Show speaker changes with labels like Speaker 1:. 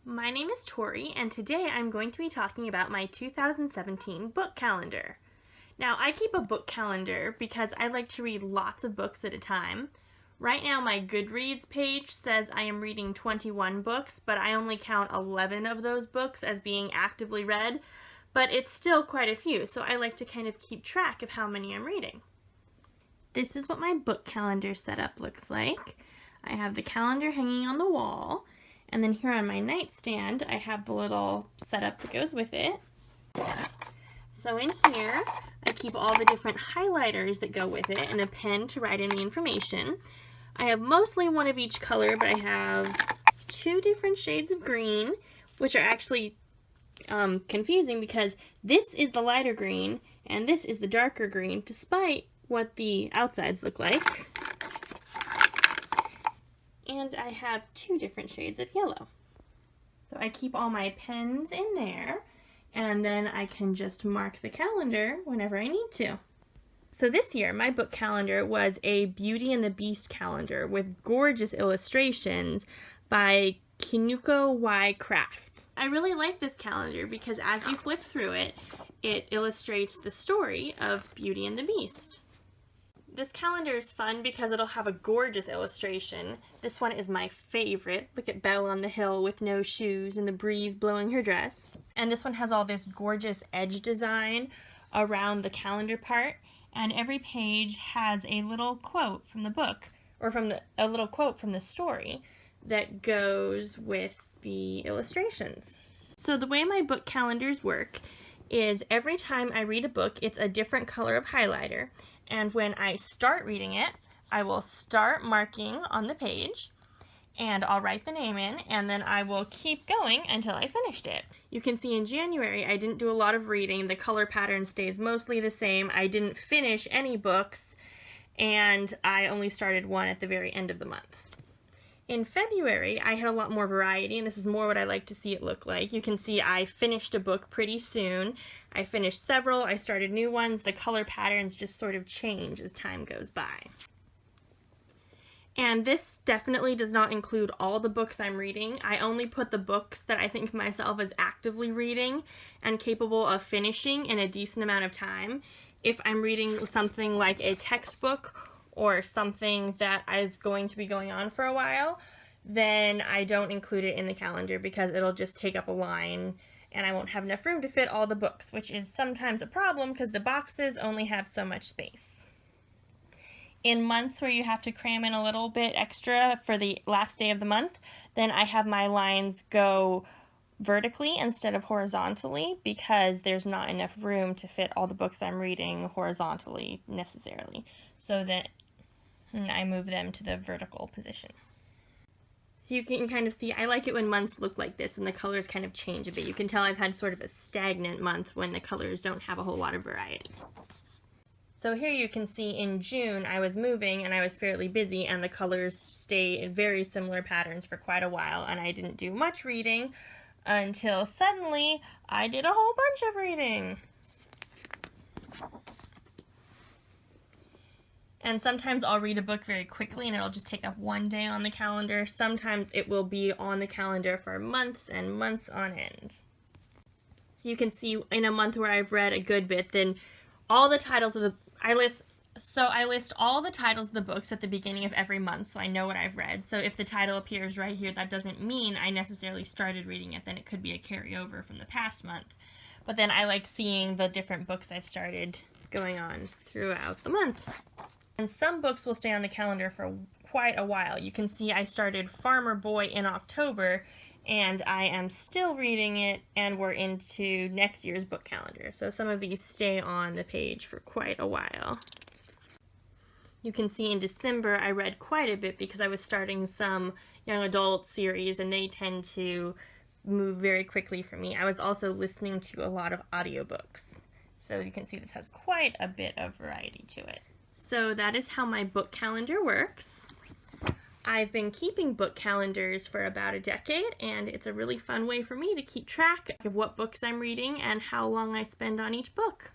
Speaker 1: My name is Tori, and today I'm going to be talking about my 2017 book calendar. Now, I keep a book calendar because I like to read lots of books at a time. Right now, my Goodreads page says I am reading 21 books, but I only count 11 of those books as being actively read, but it's still quite a few, so I like to kind of keep track of how many I'm reading. This is what my book calendar setup looks like. I have the calendar hanging on the wall, and then here on my nightstand, I have the little setup that goes with it. So in here, I keep all the different highlighters that go with it and a pen to write in the information. I have mostly one of each color, but I have two different shades of green, which are actually confusing because this is the lighter green and this is the darker green, despite what the outsides look like. And I have two different shades of yellow. So I keep all my pens in there, and then I can just mark the calendar whenever I need to. So this year, my book calendar was a Beauty and the Beast calendar with gorgeous illustrations by Kinuko Y Craft. I really like this calendar because as you flip through it, it illustrates the story of Beauty and the Beast. This calendar is fun because it'll have a gorgeous illustration. This one is my favorite. Look at Belle on the hill with no shoes and the breeze blowing her dress. And this one has all this gorgeous edge design around the calendar part, and every page has a little quote from the book, or a little quote from the story that goes with the illustrations. So the way my book calendars work is every time I read a book, it's a different color of highlighter. And when I start reading it, I will start marking on the page, and I'll write the name in, and then I will keep going until I finished it. You can see in January, I didn't do a lot of reading. The color pattern stays mostly the same. I didn't finish any books, and I only started one at the very end of the month. In February, I had a lot more variety, and this is more what I like to see it look like. You can see I finished a book pretty soon. I finished several, I started new ones. The color patterns just sort of change as time goes by. And this definitely does not include all the books I'm reading. I only put the books that I think of myself as actively reading and capable of finishing in a decent amount of time. If I'm reading something like a textbook or something that is going to be going on for a while, then I don't include it in the calendar because it'll just take up a line and I won't have enough room to fit all the books, which is sometimes a problem because the boxes only have so much space. In months where you have to cram in a little bit extra for the last day of the month, then I have my lines go vertically instead of horizontally because there's not enough room to fit all the books I'm reading horizontally necessarily. So that I move them to the vertical position. So you can kind of see, I like it when months look like this and the colors kind of change a bit. You can tell I've had sort of a stagnant month when the colors don't have a whole lot of variety. So here you can see in June I was moving and I was fairly busy and the colors stay in very similar patterns for quite a while, and I didn't do much reading until suddenly I did a whole bunch of reading. And sometimes I'll read a book very quickly and it'll just take up one day on the calendar. Sometimes it will be on the calendar for months and months on end. So you can see in a month where I've read a good bit, then all the titles of I list all the titles of the books at the beginning of every month so I know what I've read. So if the title appears right here, that doesn't mean I necessarily started reading it. Then it could be a carryover from the past month. But then I like seeing the different books I've started going on throughout the month. And some books will stay on the calendar for quite a while. You can see I started Farmer Boy in October, and I am still reading it, and we're into next year's book calendar. So some of these stay on the page for quite a while. You can see in December I read quite a bit because I was starting some young adult series, and they tend to move very quickly for me. I was also listening to a lot of audiobooks. So you can see this has quite a bit of variety to it. So that is how my book calendar works. I've been keeping book calendars for about a decade, and it's a really fun way for me to keep track of what books I'm reading and how long I spend on each book.